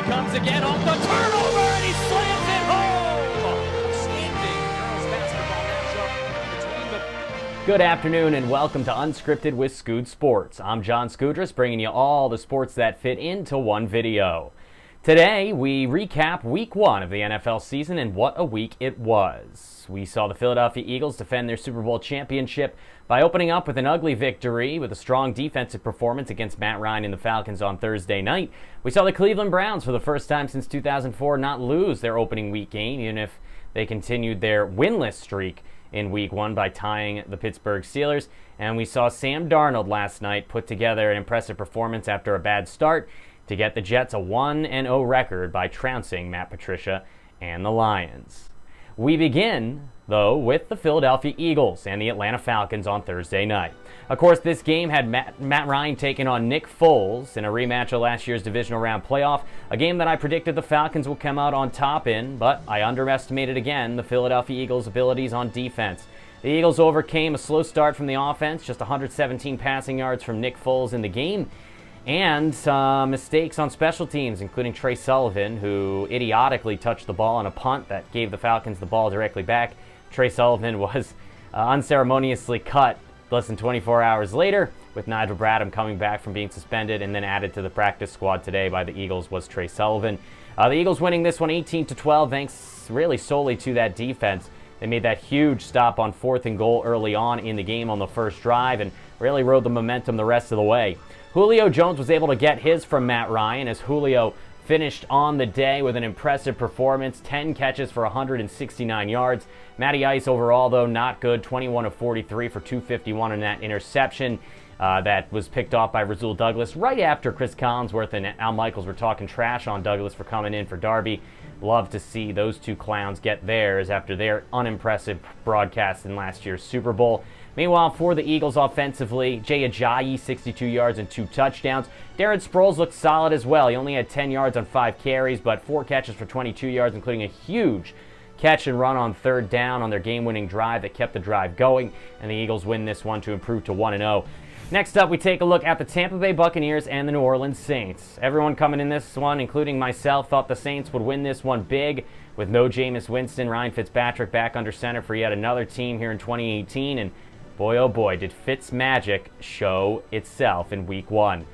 he comes again off the turnover, and he slams it home! Outstanding girls basketball matchup between the... Good afternoon and welcome to Unscripted with SkoodSports. I'm John Skoudris, bringing you all the sports that fit into one video. Today, we recap Week 1 of the NFL season, and what a week it was. We saw the Philadelphia Eagles defend their Super Bowl championship by opening up with an ugly victory with a strong defensive performance against Matt Ryan and the Falcons on Thursday night. We saw the Cleveland Browns, for the first time since 2004, not lose their opening week game, even if they continued their winless streak in Week 1 by tying the Pittsburgh Steelers. And we saw Sam Darnold last night put together an impressive performance after a bad start to get the Jets a 1-0 record by trouncing Matt Patricia and the Lions. We begin, though, with the Philadelphia Eagles and the Atlanta Falcons on Thursday night. Of course, this game had Matt Ryan taking on Nick Foles in a rematch of last year's divisional round playoff, a game that I predicted the Falcons would come out on top in, but I underestimated again the Philadelphia Eagles' abilities on defense. The Eagles overcame a slow start from the offense, just 117 passing yards from Nick Foles in the game, and some mistakes on special teams, including Trey Sullivan, who idiotically touched the ball on a punt that gave the Falcons the ball directly back. Trey Sullivan was unceremoniously cut less than 24 hours later, with Nigel Bradham coming back from being suspended and then added to the practice squad today by the Eagles was Trey Sullivan. The Eagles winning this one 18-12, thanks really solely to that defense. They made that huge stop on 4th and goal early on in the game on the first drive and really rode the momentum the rest of the way. Julio Jones was able to get his from Matt Ryan as Julio finished on the day with an impressive performance, 10 catches for 169 yards. Matty Ice overall, though, not good, 21 of 43 for 251 on that interception that was picked off by Rasul Douglas right after Chris Collinsworth and Al Michaels were talking trash on Douglas for coming in for Darby. Love to see those two clowns get theirs after their unimpressive broadcast in last year's Super Bowl. Meanwhile, for the Eagles offensively, Jay Ajayi, 62 yards and 2 touchdowns. Darren Sproles looked solid as well. He only had 10 yards on 5 carries, but 4 catches for 22 yards, including a huge catch and run on 3rd down on their game-winning drive that kept the drive going, and the Eagles win this one to improve to 1-0. Next up, we take a look at the Tampa Bay Buccaneers and the New Orleans Saints. Everyone coming in this one, including myself, thought the Saints would win this one big. With no Jameis Winston, Ryan Fitzpatrick back under center for yet another team here in 2018, and boy, oh boy, did Fitz magic show itself in Week 1.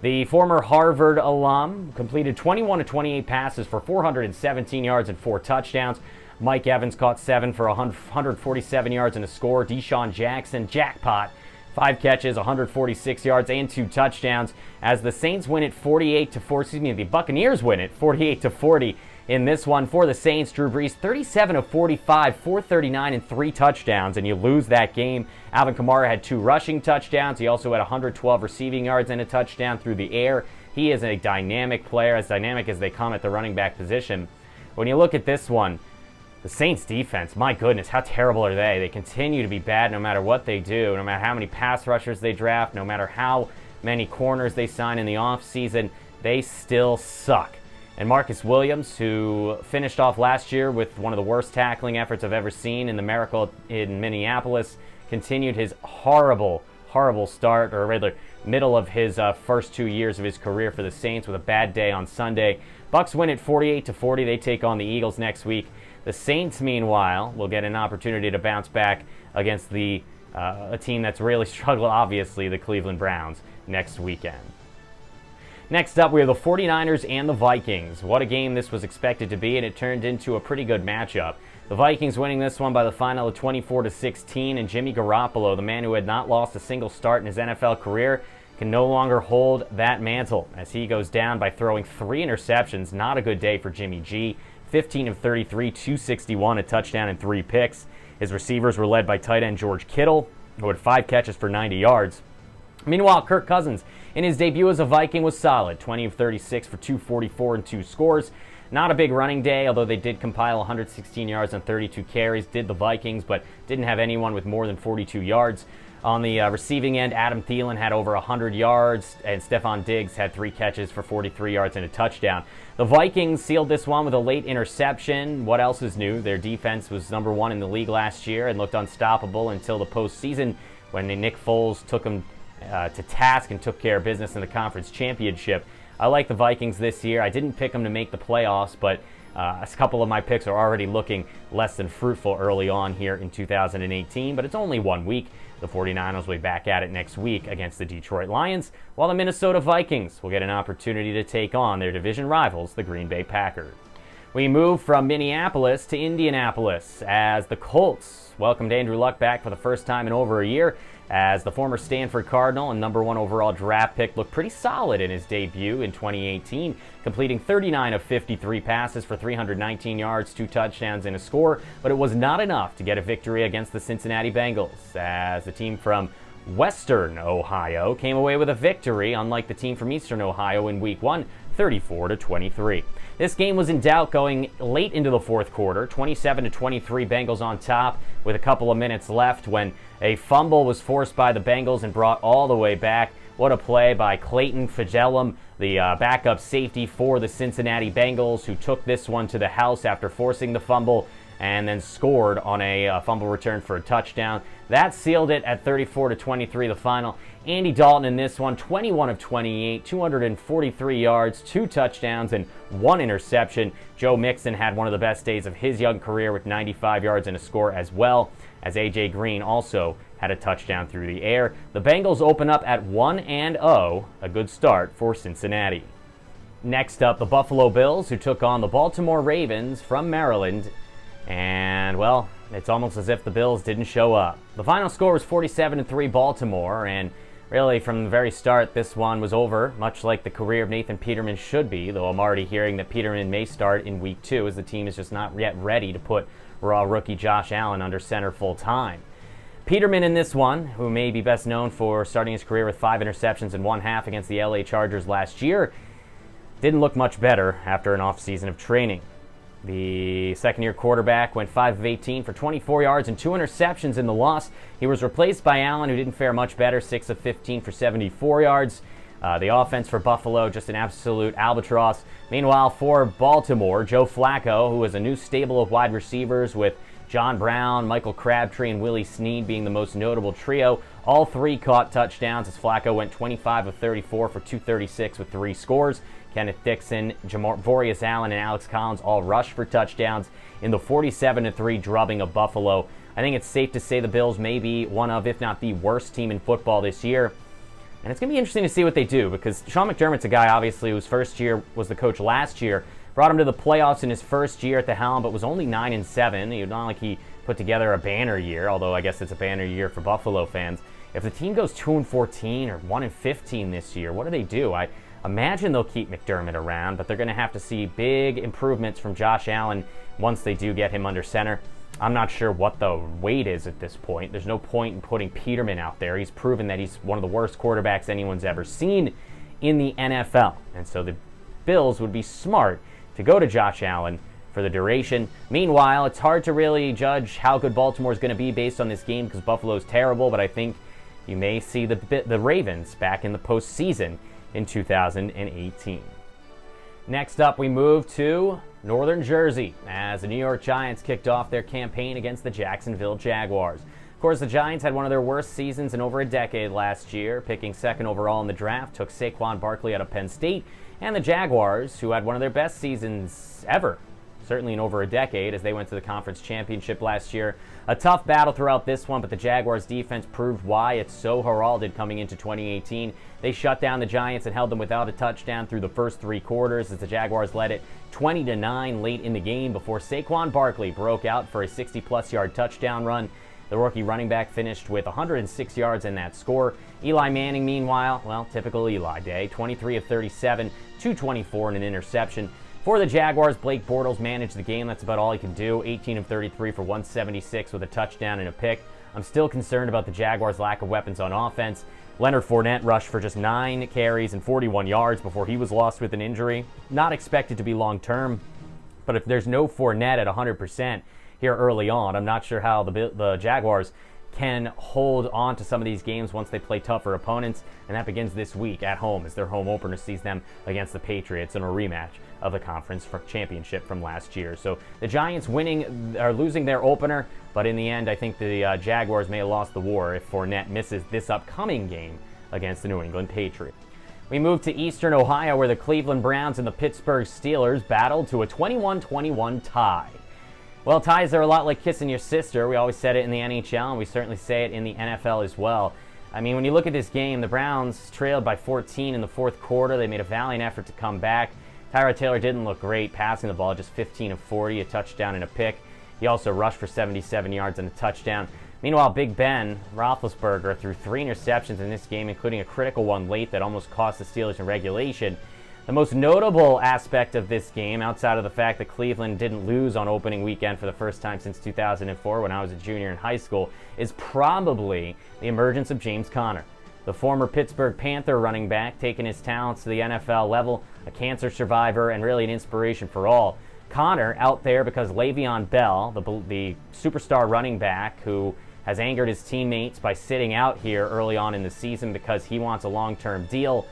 The former Harvard alum completed 21 of 28 passes for 417 yards and 4 touchdowns. Mike Evans caught 7 for 147 yards and a score. Deshaun Jackson, jackpot, 5 catches, 146 yards and 2 touchdowns. As the Saints win it the Buccaneers win it 48-40. In this one for the Saints, Drew Brees, 37 of 45, 439 and 3 touchdowns, and you lose that game. Alvin Kamara had 2 rushing touchdowns. He also had 112 receiving yards and a touchdown through the air. He is a dynamic player, as dynamic as they come at the running back position. When you look at this one, the Saints defense, my goodness, how terrible are they? They continue to be bad no matter what they do, no matter how many pass rushers they draft, no matter how many corners they sign in the offseason, they still suck. And Marcus Williams, who finished off last year with one of the worst tackling efforts I've ever seen in the Miracle in Minneapolis, continued his horrible start, or rather middle of his first 2 years of his career for the Saints with a bad day on Sunday. Bucs win it 48-40. They take on the Eagles next week. The Saints, meanwhile, will get an opportunity to bounce back against a team that's really struggled, obviously, the Cleveland Browns, next weekend. Next up, we have the 49ers and the Vikings. What a game this was expected to be, and it turned into a pretty good matchup. The Vikings winning this one by the final of 24-16, and Jimmy Garoppolo, the man who had not lost a single start in his NFL career, can no longer hold that mantle as he goes down by throwing 3 interceptions. Not a good day for Jimmy G. 15 of 33, 261, a touchdown and 3 picks. His receivers were led by tight end George Kittle, who had 5 catches for 90 yards. Meanwhile, Kirk Cousins, in his debut as a Viking, was solid. 20 of 36 for 244 and 2 scores. Not a big running day, although they did compile 116 yards on 32 carries, did the Vikings, but didn't have anyone with more than 42 yards. On the receiving end, Adam Thielen had over 100 yards, and Stephon Diggs had 3 catches for 43 yards and a touchdown. The Vikings sealed this one with a late interception. What else is new? Their defense was number 1 in the league last year and looked unstoppable until the postseason when Nick Foles took them to task and took care of business in the conference championship. I like the Vikings this year. I didn't pick them to make the playoffs, but a couple of my picks are already looking less than fruitful early on here in 2018, but it's only 1 week. The 49ers will be back at it next week against the Detroit Lions, while the Minnesota Vikings will get an opportunity to take on their division rivals, the Green Bay Packers. We move from Minneapolis to Indianapolis as the Colts welcomed Andrew Luck back for the first time in over a year, as the former Stanford Cardinal and #1 overall draft pick looked pretty solid in his debut in 2018, completing 39 of 53 passes for 319 yards, 2 touchdowns, and a score, but it was not enough to get a victory against the Cincinnati Bengals, as the team from Western Ohio came away with a victory, unlike the team from Eastern Ohio in Week 1, 34-23. This game was in doubt going late into the fourth quarter, 27-23 Bengals on top with a couple of minutes left when a fumble was forced by the Bengals and brought all the way back. What a play by Clayton Fidelum, the backup safety for the Cincinnati Bengals, who took this one to the house after forcing the fumble and then scored on a fumble return for a touchdown. That sealed it at 34-23 the final. Andy Dalton in this one, 21 of 28, 243 yards, 2 touchdowns, and 1 interception. Joe Mixon had one of the best days of his young career with 95 yards and a score as well, as A.J. Green also had a touchdown through the air. The Bengals open up at 1-0, a good start for Cincinnati. Next up, the Buffalo Bills, who took on the Baltimore Ravens from Maryland. And, well, it's almost as if the Bills didn't show up. The final score was 47-3 Baltimore, and really from the very start, this one was over, much like the career of Nathan Peterman should be, though I'm already hearing that Peterman may start in Week 2, as the team is just not yet ready to put raw rookie Josh Allen under center full-time. Peterman in this one, who may be best known for starting his career with 5 interceptions in 1/2 against the LA Chargers last year, didn't look much better after an offseason of training. The second-year quarterback went 5 of 18 for 24 yards and 2 interceptions in the loss. He was replaced by Allen, who didn't fare much better, 6 of 15 for 74 yards. The offense for Buffalo, just an absolute albatross. Meanwhile, for Baltimore, Joe Flacco, who has a new stable of wide receivers with John Brown, Michael Crabtree, and Willie Snead being the most notable trio. All 3 caught touchdowns as Flacco went 25 of 34 for 236 with 3 scores. Kenneth Dixon, Javorius Allen, and Alex Collins all rushed for touchdowns in the 47-3 drubbing of Buffalo. I think it's safe to say the Bills may be one of, if not the worst team in football this year. And it's going to be interesting to see what they do, because Sean McDermott's a guy, obviously, whose first year was the coach last year. Brought him to the playoffs in his first year at the helm, but was only 9-7. It's not like he put together a banner year, although I guess it's a banner year for Buffalo fans. If the team goes 2-14 or 1-15 this year, what do? I imagine they'll keep McDermott around, but they're going to have to see big improvements from Josh Allen once they do get him under center. I'm not sure what the weight is at this point. There's no point in putting Peterman out there. He's proven that he's one of the worst quarterbacks anyone's ever seen in the NFL. And so the Bills would be smart to go to Josh Allen for the duration. Meanwhile, it's hard to really judge how good Baltimore is going to be based on this game because Buffalo's terrible, but I think you may see the Ravens back in the postseason in 2018. Next up, we move to Northern Jersey as the New York Giants kicked off their campaign against the Jacksonville Jaguars. Of course, the Giants had one of their worst seasons in over a decade last year, picking 2nd overall in the draft, took Saquon Barkley out of Penn State, and the Jaguars, who had one of their best seasons ever, certainly in over a decade, as they went to the conference championship last year. A tough battle throughout this one, but the Jaguars defense proved why it's so heralded coming into 2018. They shut down the Giants and held them without a touchdown through the first 3 quarters as the Jaguars led it 20-9 late in the game before Saquon Barkley broke out for a 60-plus yard touchdown run. The rookie running back finished with 106 yards in that score. Eli Manning, meanwhile, well, typical Eli day, 23 of 37, 224 and an interception. For the Jaguars, Blake Bortles managed the game. That's about all he can do. 18 of 33 for 176 with a touchdown and a pick. I'm still concerned about the Jaguars' lack of weapons on offense. Leonard Fournette rushed for just 9 carries and 41 yards before he was lost with an injury. Not expected to be long-term, but if there's no Fournette at 100% here early on, I'm not sure how the Jaguars can hold on to some of these games once they play tougher opponents, and that begins this week at home as their home opener sees them against the Patriots in a rematch of the conference championship from last year. So the Giants losing their opener, but in the end, I think the Jaguars may have lost the war if Fournette misses this upcoming game against the New England Patriots. We move to Eastern Ohio, where the Cleveland Browns and the Pittsburgh Steelers battled to a 21-21 tie. Well, ties are a lot like kissing your sister. We always said it in the NHL, and we certainly say it in the NFL as well. I mean, when you look at this game, the Browns trailed by 14 in the fourth quarter. They made a valiant effort to come back. Tyrod Taylor didn't look great passing the ball, just 15 of 40, a touchdown and a pick. He also rushed for 77 yards and a touchdown. Meanwhile, Big Ben Roethlisberger threw 3 interceptions in this game, including a critical one late that almost cost the Steelers in regulation. The most notable aspect of this game, outside of the fact that Cleveland didn't lose on opening weekend for the first time since 2004 when I was a junior in high school, is probably the emergence of James Conner. The former Pittsburgh Panther running back, taking his talents to the NFL level, a cancer survivor, and really an inspiration for all. Conner out there because Le'Veon Bell, the superstar running back who has angered his teammates by sitting out here early on in the season because he wants a long-term deal.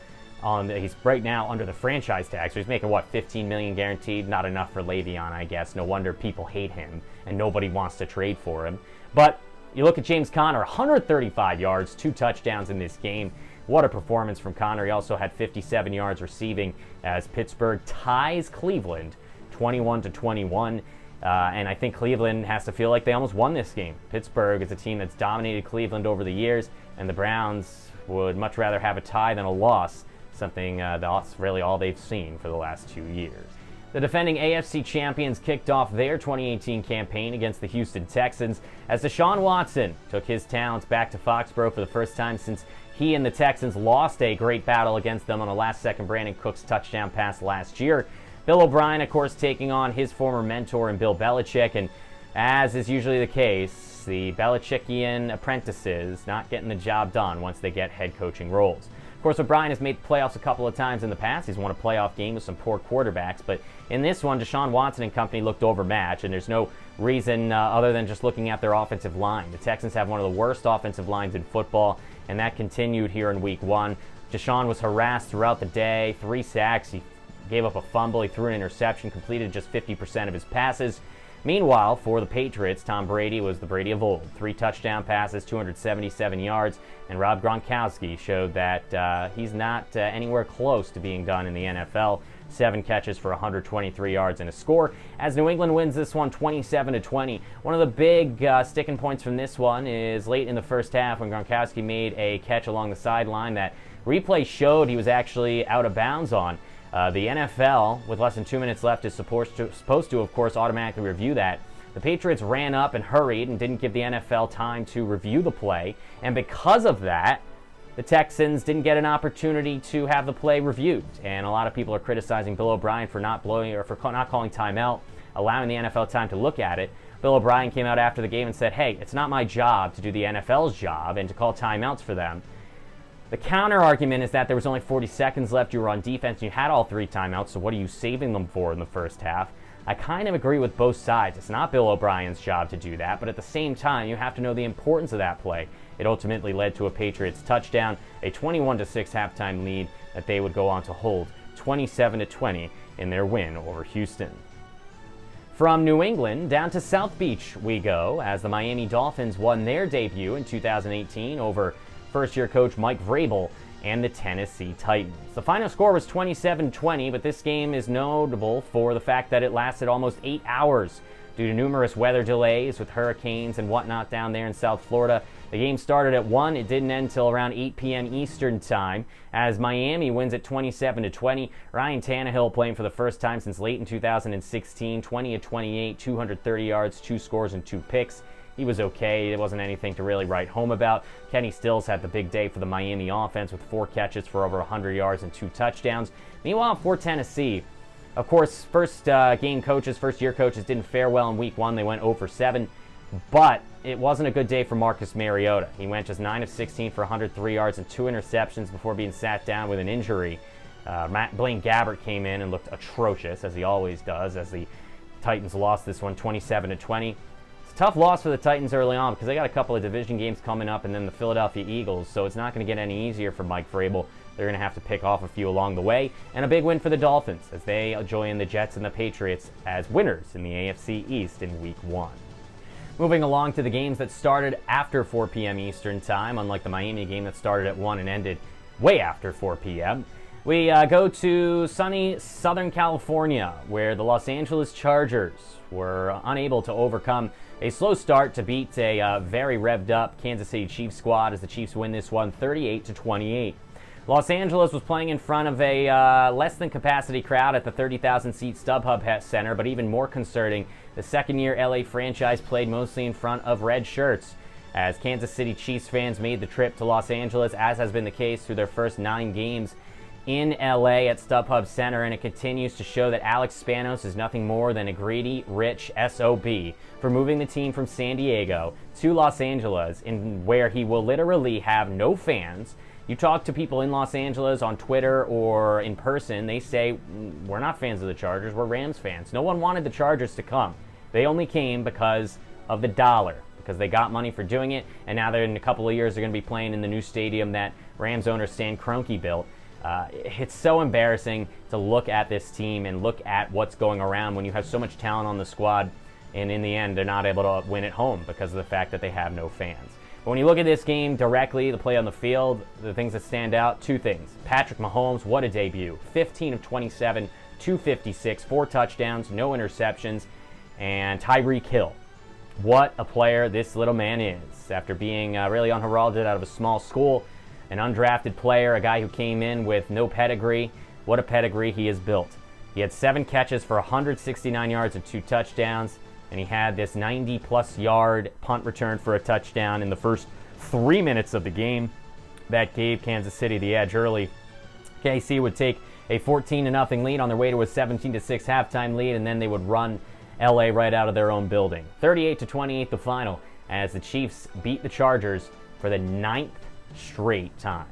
He's right now under the franchise tag, so he's making, $15 million guaranteed? Not enough for Le'Veon, I guess. No wonder people hate him, and nobody wants to trade for him. But you look at James Conner, 135 yards, 2 touchdowns in this game. What a performance from Conner. He also had 57 yards receiving as Pittsburgh ties Cleveland 21-21. And I think Cleveland has to feel like they almost won this game. Pittsburgh is a team that's dominated Cleveland over the years, and the Browns would much rather have a tie than a loss. Something that's really all they've seen for the last 2 years. The defending AFC champions kicked off their 2018 campaign against the Houston Texans as Deshaun Watson took his talents back to Foxborough for the first time since he and the Texans lost a great battle against them on a last-second Brandon Cooks touchdown pass last year. Bill O'Brien, of course, taking on his former mentor in Bill Belichick, and as is usually the case, the Belichickian apprentices not getting the job done once they get head coaching roles. Of course, O'Brien has made the playoffs a couple of times in the past. He's won a playoff game with some poor quarterbacks, but in this one, Deshaun Watson and company looked overmatched, and there's no reason other than just looking at their offensive line. The Texans have one of the worst offensive lines in football, and that continued here in Week 1. Deshaun was harassed throughout the day, 3 sacks. He gave up a fumble. He threw an interception, completed just 50% of his passes. Meanwhile, for the Patriots, Tom Brady was the Brady of old. 3 touchdown passes, 277 yards, and Rob Gronkowski showed that he's not anywhere close to being done in the NFL. 7 catches for 123 yards and a score, as New England wins this one 27-20. One of the big sticking points from this one is late in the first half when Gronkowski made a catch along the sideline that replay showed he was actually out of bounds on. The NFL, with less than 2 minutes left, is supposed to, of course, automatically review that. The Patriots ran up and hurried and didn't give the NFL time to review the play, and because of that, the Texans didn't get an opportunity to have the play reviewed. And a lot of people are criticizing Bill O'Brien for not calling timeout, allowing the NFL time to look at it. Bill O'Brien came out after the game and said, "Hey, it's not my job to do the NFL's job and to call timeouts for them." The counter argument is that there was only 40 seconds left, you were on defense, and you had all 3 timeouts, so what are you saving them for in the first half? I kind of agree with both sides. It's not Bill O'Brien's job to do that, but at the same time, you have to know the importance of that play. It ultimately led to a Patriots touchdown, a 21-6 halftime lead that they would go on to hold 27-20 in their win over Houston. From New England down to South Beach we go, as the Miami Dolphins won their debut in 2018 over first-year coach Mike Vrabel and the Tennessee Titans. The final score was 27-20, but this game is notable for the fact that it lasted almost 8 hours due to numerous weather delays with hurricanes and whatnot down there in South Florida. The game started at 1. It didn't end until around 8 p.m. Eastern time as Miami wins at 27-20. Ryan Tannehill playing for the first time since late in 2016, 20-28, 230 yards, 2 scores, and 2 picks. He was okay. It wasn't anything to really write home about. Kenny Stills had the big day for the Miami offense with 4 catches for over 100 yards and 2 touchdowns. Meanwhile, for Tennessee, of course, first-year coaches didn't fare well in Week 1. They went 0-7, but it wasn't a good day for Marcus Mariota. He went just 9 of 16 for 103 yards and 2 interceptions before being sat down with an injury. Blaine Gabbert came in and looked atrocious, as he always does, as the Titans lost this one 27-20. Tough loss for the Titans early on because they got a couple of division games coming up and then the Philadelphia Eagles, so it's not going to get any easier for Mike Vrabel. They're going to have to pick off a few along the way. And a big win for the Dolphins as they join the Jets and the Patriots as winners in the AFC East in Week 1. Moving along to the games that started after 4 p.m. Eastern Time, unlike the Miami game that started at 1 and ended way after 4 p.m. We go to sunny Southern California, where the Los Angeles Chargers were unable to overcome a slow start to beat a very revved up Kansas City Chiefs squad as the Chiefs win this one 38-28. Los Angeles was playing in front of a less than capacity crowd at the 30,000 seat StubHub Center, but even more concerning, the second year LA franchise played mostly in front of red shirts, as Kansas City Chiefs fans made the trip to Los Angeles, as has been the case through their first 9 games in LA at StubHub Center, and it continues to show that Alex Spanos is nothing more than a greedy, rich SOB for moving the team from San Diego to Los Angeles, where he will literally have no fans. You talk to people in Los Angeles on Twitter or in person, they say, we're not fans of the Chargers, we're Rams fans. No one wanted the Chargers to come. They only came because of the dollar, because they got money for doing it, and now they're in a couple of years they're going to be playing in the new stadium that Rams owner Stan Kroenke built. It's so embarrassing to look at this team and look at what's going around when you have so much talent on the squad, and in the end they're not able to win at home because of the fact that they have no fans. But when you look at this game directly, the play on the field, the things that stand out, 2 things. Patrick Mahomes, what a debut. 15 of 27, 256, 4 touchdowns, no interceptions, and Tyreek Hill. What a player this little man is. After being really unheralded out of a small school, an undrafted player, a guy who came in with no pedigree, what a pedigree he has built. He had 7 catches for 169 yards and 2 touchdowns. And he had this 90-plus yard punt return for a touchdown in the first 3 minutes of the game. That gave Kansas City the edge early. KC would take a 14-0 lead on their way to a 17-6 halftime lead, and then they would run LA right out of their own building. 38-28 the final, as the Chiefs beat the Chargers for the 9th straight time.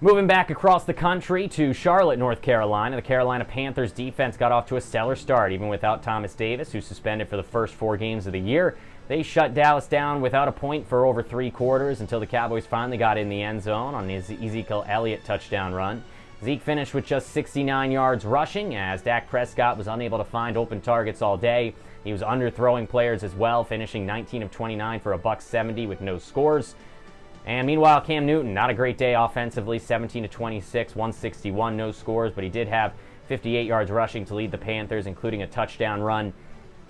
Moving back across the country to Charlotte, North Carolina, the Carolina Panthers defense got off to a stellar start, even without Thomas Davis, who's suspended for the first 4 games of the year. They shut Dallas down without a point for over 3 quarters until the Cowboys finally got in the end zone on his Ezekiel Elliott touchdown run. Zeke finished with just 69 yards rushing, as Dak Prescott was unable to find open targets all day. He was underthrowing players as well, finishing 19 of 29 for $170 with no scores. And meanwhile, Cam Newton, not a great day offensively, 17 of 26, 161, no scores, but he did have 58 yards rushing to lead the Panthers, including a touchdown run.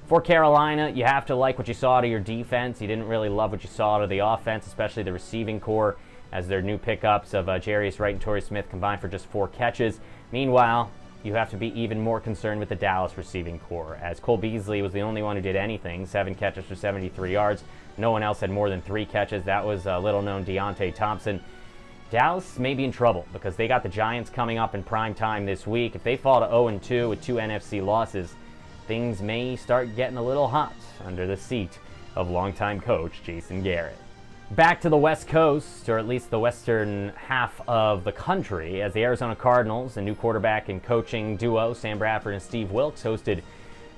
For Carolina, you have to like what you saw out of your defense. You didn't really love what you saw out of the offense, especially the receiving core, as their new pickups of Jarius Wright and Torrey Smith combined for just 4 catches. Meanwhile, you have to be even more concerned with the Dallas receiving core, as Cole Beasley was the only one who did anything, 7 catches for 73 yards. No one else had more than 3 catches. That was little-known Deontay Thompson. Dallas may be in trouble because they got the Giants coming up in prime time this week. If they fall to 0-2 with 2 NFC losses, things may start getting a little hot under the seat of longtime coach Jason Garrett. Back to the West Coast, or at least the western half of the country, as the Arizona Cardinals, a new quarterback and coaching duo, Sam Bradford and Steve Wilks, hosted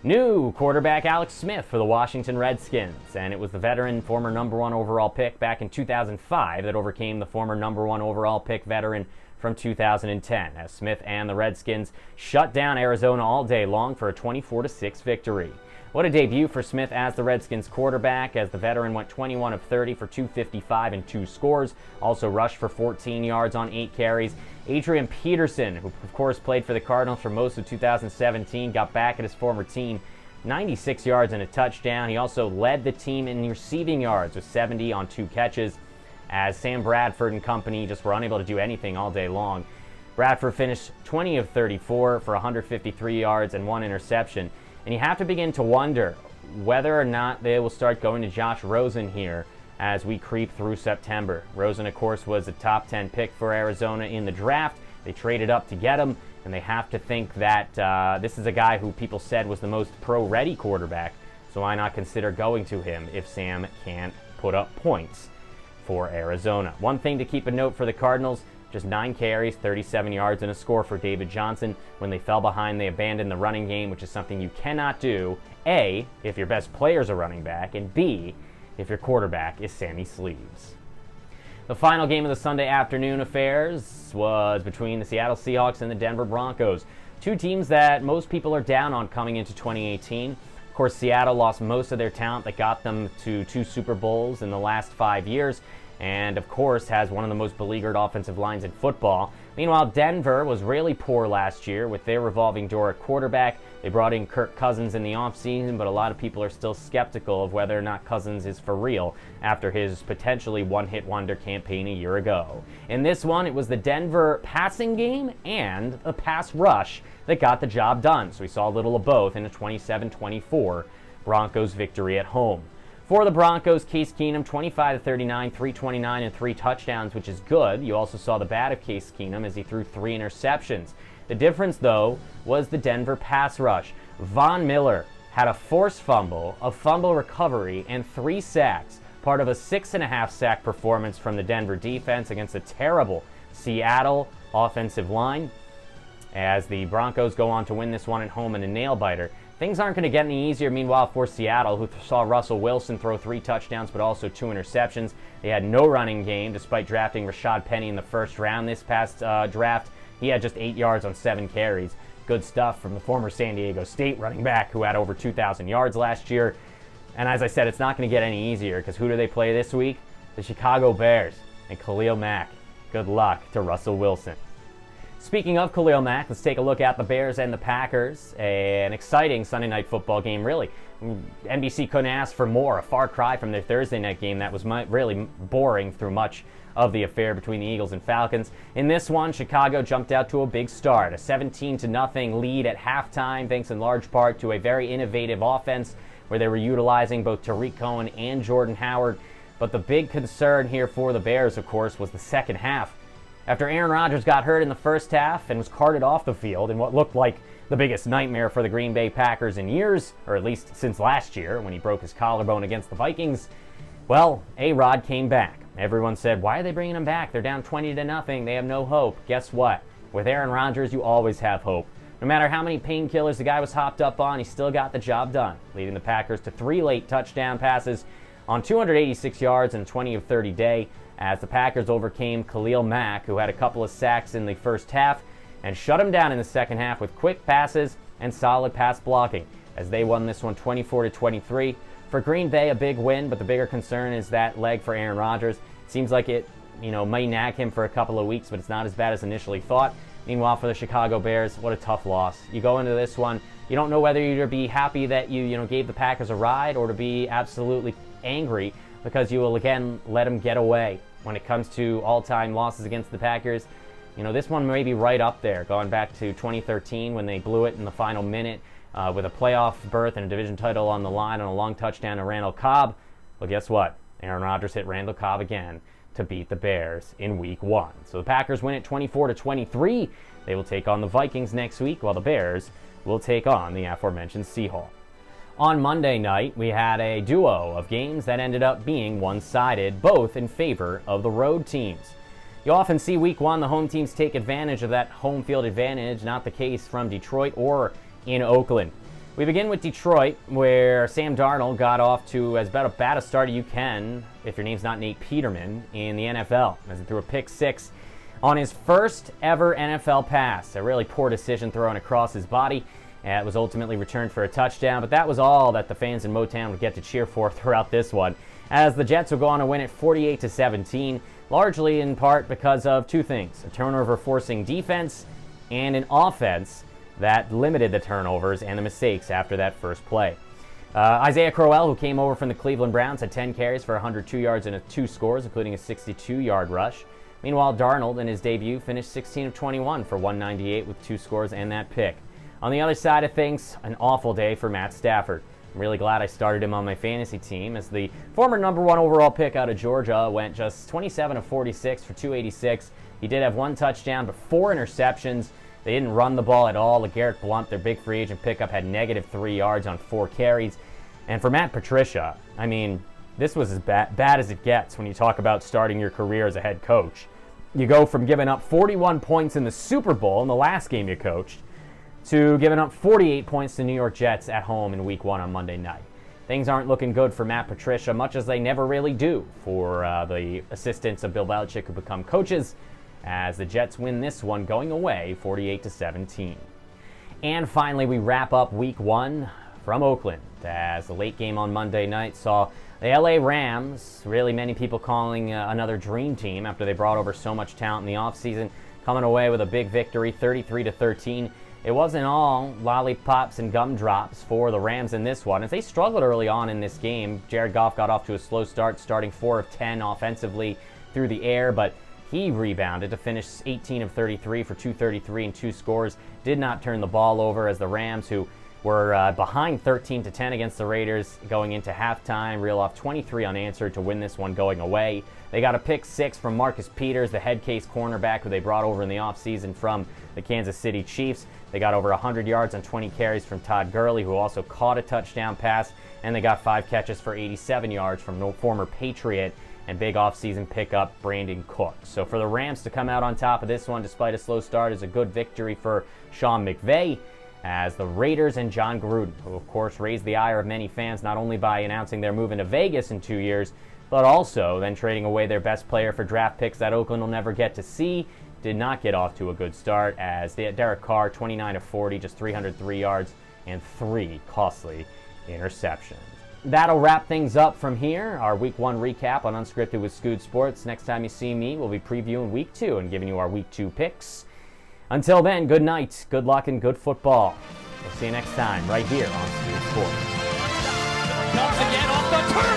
new quarterback Alex Smith for the Washington Redskins, and it was the veteran former number 1 overall pick back in 2005 that overcame the former number 1 overall pick veteran from 2010, as Smith and the Redskins shut down Arizona all day long for a 24-6 victory. What a debut for Smith as the Redskins quarterback, as the veteran went 21 of 30 for 255 and 2 scores, also rushed for 14 yards on 8 carries. Adrian Peterson, who of course played for the Cardinals for most of 2017, got back at his former team, 96 yards and a touchdown. He also led the team in receiving yards with 70 on 2 catches, as Sam Bradford and company just were unable to do anything all day long. Bradford finished 20 of 34 for 153 yards and 1 interception. And you have to begin to wonder whether or not they will start going to Josh Rosen here as we creep through September. Rosen, of course, was a top 10 pick for Arizona in the draft. They traded up to get him, and they have to think that this is a guy who people said was the most pro-ready quarterback, so why not consider going to him if Sam can't put up points for Arizona. One thing to keep a note for the Cardinals, just 9 carries, 37 yards, and a score for David Johnson. When they fell behind, they abandoned the running game, which is something you cannot do, A, if your best player is a running back, and B, if your quarterback is Sammy Sleeves. The final game of the Sunday afternoon affairs was between the Seattle Seahawks and the Denver Broncos, 2 teams that most people are down on coming into 2018. Of course, Seattle lost most of their talent that got them to 2 Super Bowls in the last 5 years, and of course has one of the most beleaguered offensive lines in football. Meanwhile, Denver was really poor last year with their revolving door at quarterback. They brought in Kirk Cousins in the offseason, but a lot of people are still skeptical of whether or not Cousins is for real after his potentially one-hit wonder campaign a year ago. In this one, it was the Denver passing game and the pass rush that got the job done. So we saw a little of both in a 27-24 Broncos victory at home. For the Broncos, Case Keenum, 25-39, 329, and 3 touchdowns, which is good. You also saw the bad of Case Keenum as he threw 3 interceptions. The difference, though, was the Denver pass rush. Von Miller had a forced fumble, a fumble recovery, and 3 sacks, part of a 6.5 sack performance from the Denver defense against a terrible Seattle offensive line. As the Broncos go on to win this one at home in a nail-biter. Things aren't going to get any easier, meanwhile, for Seattle, who saw Russell Wilson throw 3 touchdowns but also 2 interceptions. They had no running game despite drafting Rashad Penny in the first round this past draft. He had just 8 yards on 7 carries. Good stuff from the former San Diego State running back who had over 2,000 yards last year. And as I said, it's not going to get any easier because who do they play this week? The Chicago Bears and Khalil Mack. Good luck to Russell Wilson. Speaking of Khalil Mack, let's take a look at the Bears and the Packers. An exciting Sunday night football game, really. NBC couldn't ask for more. A far cry from their Thursday night game that was really boring through much of the affair between the Eagles and Falcons. In this one, Chicago jumped out to a big start. A 17-0 lead at halftime, thanks in large part to a very innovative offense where they were utilizing both Tariq Cohen and Jordan Howard. But the big concern here for the Bears, of course, was the second half. After Aaron Rodgers got hurt in the first half and was carted off the field in what looked like the biggest nightmare for the Green Bay Packers in years, or at least since last year when he broke his collarbone against the Vikings, well, A-Rod came back. Everyone said, why are they bringing him back? They're down 20-0. They have no hope. Guess what? With Aaron Rodgers, you always have hope. No matter how many painkillers the guy was hopped up on, he still got the job done, leading the Packers to 3 late touchdown passes on 286 yards and 20 of 30 day, as the Packers overcame Khalil Mack, who had a couple of sacks in the first half, and shut him down in the second half with quick passes and solid pass blocking, as they won this one 24-23. For Green Bay, a big win, but the bigger concern is that leg for Aaron Rodgers. It seems like it, might nag him for a couple of weeks, but it's not as bad as initially thought. Meanwhile, for the Chicago Bears, what a tough loss. You go into this one, you don't know whether you're to be happy that you gave the Packers a ride or to be absolutely angry because you will again let them get away. When it comes to all-time losses against the Packers, this one may be right up there, going back to 2013 when they blew it in the final minute with a playoff berth and a division title on the line on a long touchdown to Randall Cobb. Well, guess what? Aaron Rodgers hit Randall Cobb again to beat the Bears in Week 1. So the Packers win it 24-23. They will take on the Vikings next week, while the Bears will take on the aforementioned Seahawks. On Monday night, we had a duo of games that ended up being one-sided, both in favor of the road teams. You often see Week 1, the home teams take advantage of that home field advantage, not the case from Detroit or in Oakland. We begin with Detroit, where Sam Darnold got off to as about a bad a start as you can, if your name's not Nate Peterman, in the NFL, as he threw a pick 6 on his first ever NFL pass. A really poor decision thrown across his body. It was ultimately returned for a touchdown, but that was all that the fans in Motown would get to cheer for throughout this one, as the Jets would go on to win it 48-17, largely in part because of 2 things: a turnover-forcing defense and an offense that limited the turnovers and the mistakes after that first play. Isaiah Crowell, who came over from the Cleveland Browns, had 10 carries for 102 yards and 2 scores, including a 62-yard rush. Meanwhile, Darnold, in his debut, finished 16 of 21 for 198 with 2 scores and that pick. On the other side of things, an awful day for Matt Stafford. I'm really glad I started him on my fantasy team, as the former number 1 overall pick out of Georgia went just 27 of 46 for 286. He did have 1 touchdown, but 4 interceptions. They didn't run the ball at all. LeGarrette Blount, their big free agent pickup, had negative 3 yards on 4 carries. And for Matt Patricia, this was as bad as it gets when you talk about starting your career as a head coach. You go from giving up 41 points in the Super Bowl in the last game you coached to giving up 48 points to New York Jets at home in Week 1 on Monday night. Things aren't looking good for Matt Patricia, much as they never really do for the assistants of Bill Belichick who become coaches, as the Jets win this one going away 48-17. And finally, we wrap up Week 1 from Oakland, as the late game on Monday night saw the LA Rams, really many people calling another dream team after they brought over so much talent in the offseason, coming away with a big victory, 33-13. It wasn't all lollipops and gumdrops for the Rams in this one, as they struggled early on in this game. Jared Goff got off to a slow start, starting 4 of 10 offensively through the air, but he rebounded to finish 18 of 33 for 233 and 2 scores. Did not turn the ball over, as the Rams, who were behind 13-10 against the Raiders going into halftime, reel off 23 unanswered to win this one going away. They got a pick 6 from Marcus Peters, the head case cornerback who they brought over in the offseason from the Kansas City Chiefs. They got over 100 yards on 20 carries from Todd Gurley, who also caught a touchdown pass, and they got 5 catches for 87 yards from former Patriot and big offseason pickup Brandon Cooks. So for the Rams to come out on top of this one despite a slow start is a good victory for Sean McVay, as the Raiders and John Gruden, who of course raised the ire of many fans not only by announcing they're moving to Vegas in 2 years, but also then trading away their best player for draft picks that Oakland will never get to see, did not get off to a good start, as Derek Carr, 29 of 40, just 303 yards and 3 costly interceptions. That'll wrap things up from here. Our Week 1 recap on Unscripted with SkoodSports. Next time you see me, we'll be previewing Week 2 and giving you our Week 2 picks. Until then, good night, good luck, and good football. We'll see you next time right here on SkoodSports. Comes again off the turn.